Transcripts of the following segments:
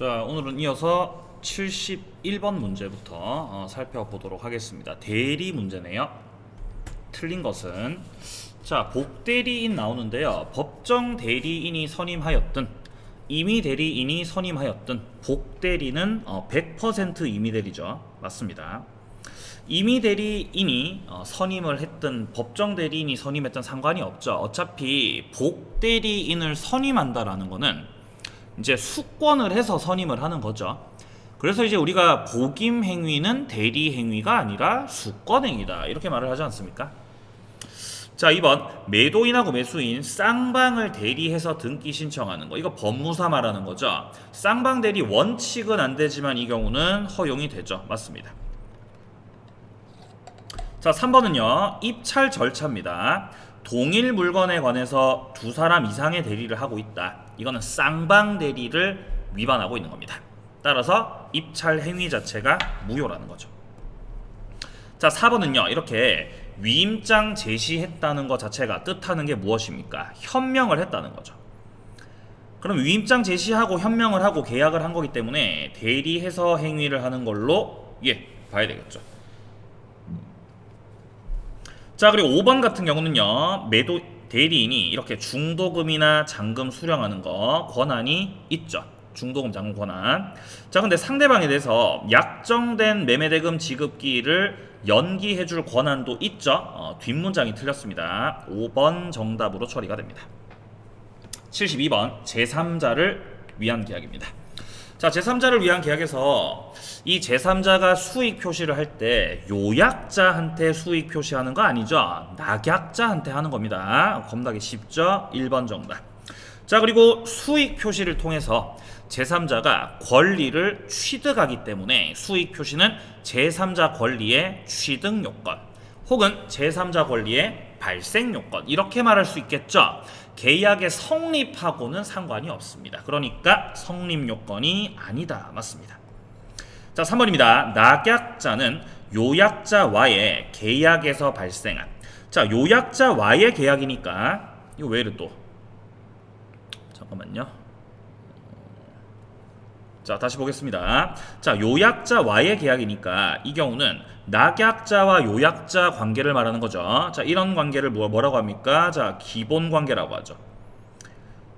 자, 오늘은 이어서 71번 문제부터 살펴보도록 하겠습니다. 대리 문제네요. 틀린 것은 자, 복대리인 나오는데요. 법정 대리인이 선임하였든 임의 대리인이 선임하였든 복대리는 100% 임의 대리죠. 맞습니다. 임의 대리인이 선임을 했든 법정 대리인이 선임했든 상관이 없죠. 어차피 복대리인을 선임한다라는 거는 이제 수권을 해서 선임을 하는 거죠. 그래서 이제 우리가 복임 행위는 대리 행위가 아니라 수권 행위다 이렇게 말을 하지 않습니까? 자, 2번 매도인하고 매수인 쌍방을 대리해서 등기 신청하는 거, 이거 법무사 말하는 거죠. 쌍방 대리 원칙은 안 되지만 이 경우는 허용이 되죠. 맞습니다. 자, 3번은요 입찰 절차입니다. 동일 물건에 관해서 두 사람 이상의 대리를 하고 있다. 이거는 쌍방 대리를 위반하고 있는 겁니다. 따라서 입찰 행위 자체가 무효라는 거죠. 자, 4번은요 이렇게 위임장 제시했다는 것 자체가 뜻하는 게 무엇입니까? 현명을 했다는 거죠. 그럼 위임장 제시하고 현명을 하고 계약을 한 거기 때문에 대리해서 행위를 하는 걸로 봐야 되겠죠. 자, 그리고 5번 같은 경우는요 매도 대리인이 이렇게 중도금이나 잔금 수령하는 거 권한이 있죠. 중도금 잔금 권한. 자, 근데 상대방에 대해서 약정된 매매대금 지급기일을 연기해줄 권한도 있죠. 뒷문장이 틀렸습니다. 5번 정답으로 처리가 됩니다. 72번 제3자를 위한 계약입니다. 자, 제3자를 위한 계약에서 이 제3자가 수익 표시를 할 때 요약자한테 수익 표시하는 거 아니죠. 낙약자한테 하는 겁니다. 겁나게 쉽죠. 1번 정답. 자, 그리고 수익 표시를 통해서 제3자가 권리를 취득하기 때문에 수익 표시는 제3자 권리의 취득 요건 혹은 제3자 권리의 발생 요건 이렇게 말할 수 있겠죠. 계약의 성립하고는 상관이 없습니다. 그러니까 성립 요건이 아니다. 맞습니다. 자, 3번입니다. 낙약자는 요약자와의 계약에서 발생한, 자, 요약자와의 계약이니까 이거 왜 이래 또 잠깐만요. 자, 다시 보겠습니다. 자, 요약자와의 계약이니까 이 경우는 낙약자와 요약자 관계를 말하는 거죠. 자, 이런 관계를 뭐라고 합니까? 자, 기본 관계라고 하죠.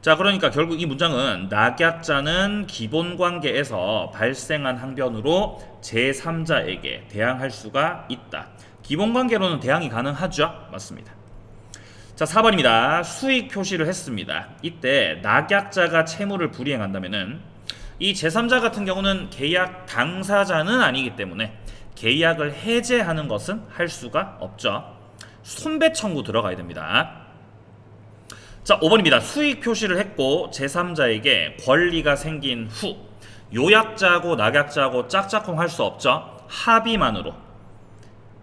자, 그러니까 결국 이 문장은 낙약자는 기본 관계에서 발생한 항변으로 제3자에게 대항할 수가 있다. 기본 관계로는 대항이 가능하죠. 맞습니다. 자, 4번입니다. 수익 표시를 했습니다. 이때 낙약자가 채무를 불이행한다면은 이 제3자 같은 경우는 계약 당사자는 아니기 때문에 계약을 해제하는 것은 할 수가 없죠. 손배 청구 들어가야 됩니다. 자, 5번입니다. 수익 표시를 했고 제3자에게 권리가 생긴 후 요약자하고 낙약자하고 짝짝꿍 할 수 없죠. 합의만으로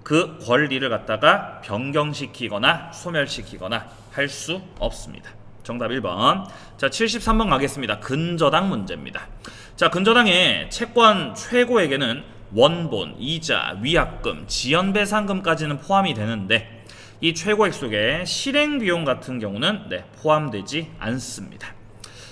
그 권리를 갖다가 변경시키거나 소멸시키거나 할 수 없습니다. 정답 1번. 자, 73번 가겠습니다. 근저당 문제입니다. 자, 근저당의 채권 최고액에는 원본, 이자, 위약금, 지연배상금까지는 포함이 되는데 이 최고액 속에 실행비용 같은 경우는 포함되지 않습니다.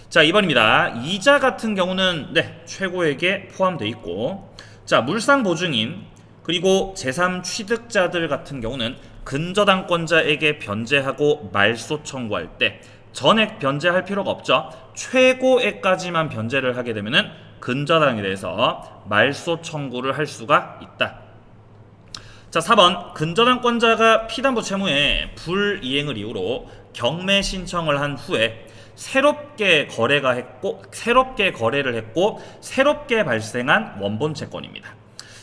자, 2번입니다. 이자 같은 경우는 최고액에 포함되어 있고, 자, 물상보증인 그리고 제3취득자들 같은 경우는 근저당권자에게 변제하고 말소 청구할 때 전액 변제할 필요가 없죠. 최고액까지만 변제를 하게 되면은 근저당에 대해서 말소 청구를 할 수가 있다. 자, 4번 근저당권자가 피담보 채무의 불이행을 이유로 경매 신청을 한 후에 새롭게 거래를 했고 새롭게 발생한 원본 채권입니다.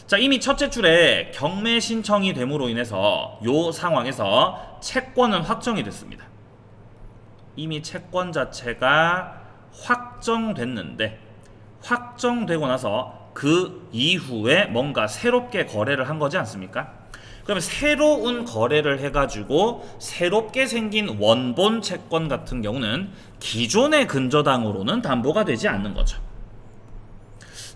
자, 이미 첫째 줄에 경매 신청이 됨으로 인해서 이 상황에서 채권은 확정이 됐습니다. 이미 채권 자체가 확정됐는데 확정되고 나서 그 이후에 뭔가 새롭게 거래를 한 거지 않습니까? 그러면 새로운 거래를 해가지고 새롭게 생긴 원본 채권 같은 경우는 기존의 근저당으로는 담보가 되지 않는 거죠.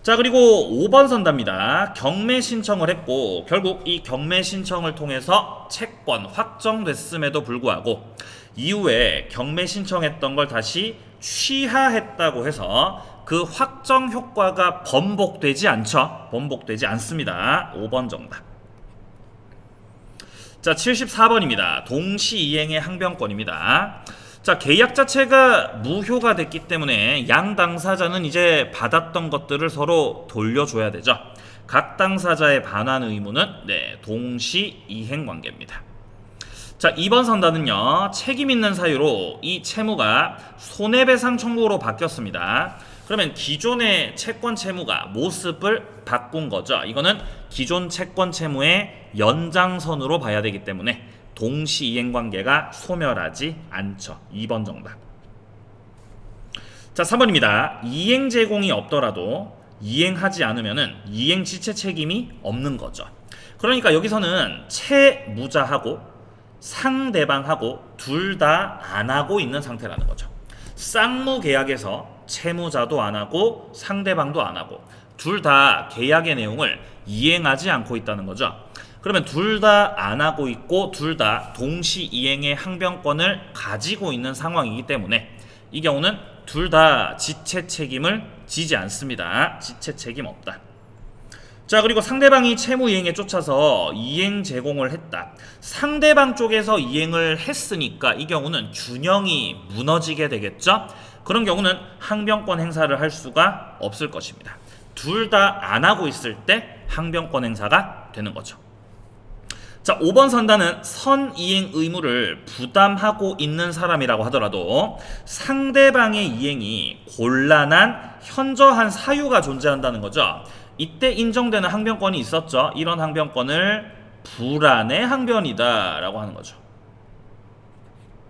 자, 그리고 5번 선답니다. 경매 신청을 했고 결국 이 경매 신청을 통해서 채권 확정됐음에도 불구하고 이후에 경매 신청했던 걸 다시 취하했다고 해서 그 확정 효과가 번복되지 않죠. 번복되지 않습니다. 5번 정답. 자, 74번입니다. 동시이행의 항변권입니다. 자, 계약 자체가 무효가 됐기 때문에 양 당사자는 이제 받았던 것들을 서로 돌려줘야 되죠. 각 당사자의 반환 의무는 동시이행 관계입니다. 자, 2번 선단은요, 책임 있는 사유로 이 채무가 손해배상 청구로 바뀌었습니다. 그러면 기존의 채권 채무가 모습을 바꾼 거죠. 이거는 기존 채권 채무의 연장선으로 봐야 되기 때문에 동시이행 관계가 소멸하지 않죠. 2번 정답. 자, 3번입니다. 이행 제공이 없더라도 이행하지 않으면은 이행 지체 책임이 없는 거죠. 그러니까 여기서는 채무자하고 상대방하고 둘 다 안 하고 있는 상태라는 거죠. 쌍무 계약에서 채무자도 안 하고 상대방도 안 하고 둘 다 계약의 내용을 이행하지 않고 있다는 거죠. 그러면 둘 다 안 하고 있고 둘 다 동시 이행의 항변권을 가지고 있는 상황이기 때문에 이 경우는 둘 다 지체 책임을 지지 않습니다. 지체 책임 없다. 자, 그리고 상대방이 채무 이행에 쫓아서 이행 제공을 했다. 상대방 쪽에서 이행을 했으니까 이 경우는 균형이 무너지게 되겠죠. 그런 경우는 항변권 행사를 할 수가 없을 것입니다. 둘 다 안 하고 있을 때 항변권 행사가 되는 거죠. 자, 5번 선단은 선이행 의무를 부담하고 있는 사람이라고 하더라도 상대방의 이행이 곤란한 현저한 사유가 존재한다는 거죠. 이때 인정되는 항변권이 있었죠. 이런 항변권을 불안의 항변이다 라고 하는 거죠.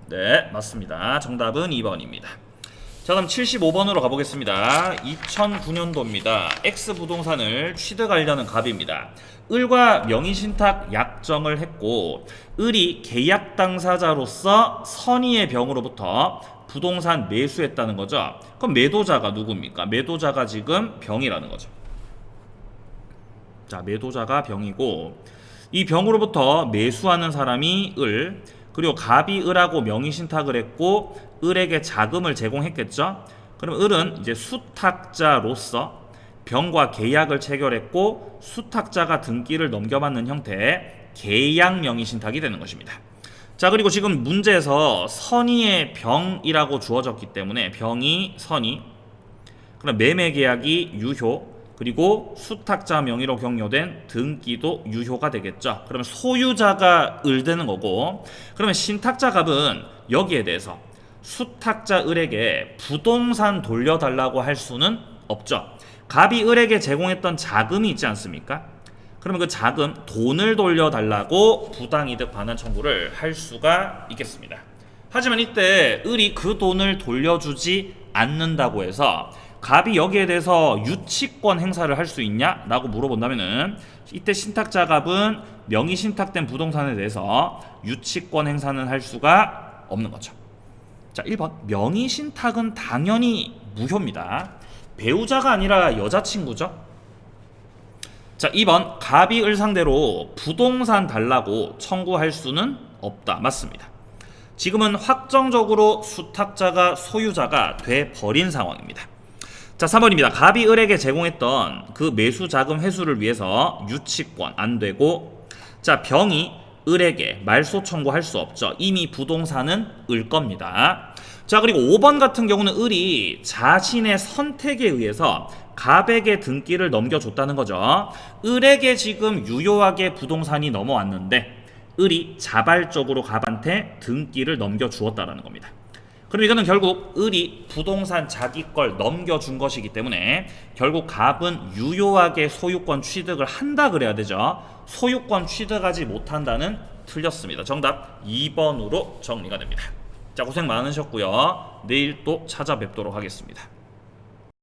네, 맞습니다. 정답은 2번입니다. 자, 그럼 75번으로 가보겠습니다. 2009년도입니다. X부동산을 취득하려는 갑입니다. 을과 명의신탁 약정을 했고 을이 계약 당사자로서 선의의 병으로부터 부동산 매수했다는 거죠. 그럼 매도자가 누굽니까? 매도자가 지금 병이라는 거죠. 자, 매도자가 병이고 이 병으로부터 매수하는 사람이 을, 그리고 갑이 을하고 명의신탁을 했고 을에게 자금을 제공했겠죠. 그럼 을은 이제 수탁자로서 병과 계약을 체결했고 수탁자가 등기를 넘겨받는 형태의 계약 명의신탁이 되는 것입니다. 자, 그리고 지금 문제에서 선의의 병이라고 주어졌기 때문에 병이 선의, 그럼 매매계약이 유효, 그리고 수탁자 명의로 격려된 등기도 유효가 되겠죠. 그러면 소유자가 을 되는 거고, 그러면 신탁자 갑은 여기에 대해서 수탁자 을에게 부동산 돌려달라고 할 수는 없죠. 갑이 을에게 제공했던 자금이 있지 않습니까? 그러면 그 자금, 돈을 돌려달라고 부당이득 반환 청구를 할 수가 있겠습니다. 하지만 이때 을이 그 돈을 돌려주지 않는다고 해서 갑이 여기에 대해서 유치권 행사를 할 수 있냐? 라고 물어본다면은 이때 신탁자 갑은 명의 신탁된 부동산에 대해서 유치권 행사는 할 수가 없는 거죠. 자, 1번 명의 신탁은 당연히 무효입니다. 배우자가 아니라 여자친구죠. 자, 2번 갑이 을 상대로 부동산 달라고 청구할 수는 없다. 맞습니다. 지금은 확정적으로 수탁자가 소유자가 돼 버린 상황입니다. 자, 3번입니다. 갑이 을에게 제공했던 그 매수 자금 회수를 위해서 유치권 안 되고, 자, 병이 을에게 말소 청구할 수 없죠. 이미 부동산은 을 겁니다. 자, 그리고 5번 같은 경우는 을이 자신의 선택에 의해서 갑에게 등기를 넘겨줬다는 거죠. 을에게 지금 유효하게 부동산이 넘어왔는데 을이 자발적으로 갑한테 등기를 넘겨주었다는 겁니다. 그럼 이거는 결국 을이 부동산 자기 걸 넘겨준 것이기 때문에 결국 갑은 유효하게 소유권 취득을 한다 그래야 되죠. 소유권 취득하지 못한다는 틀렸습니다. 정답 2번으로 정리가 됩니다. 자, 고생 많으셨고요. 내일 또 찾아뵙도록 하겠습니다.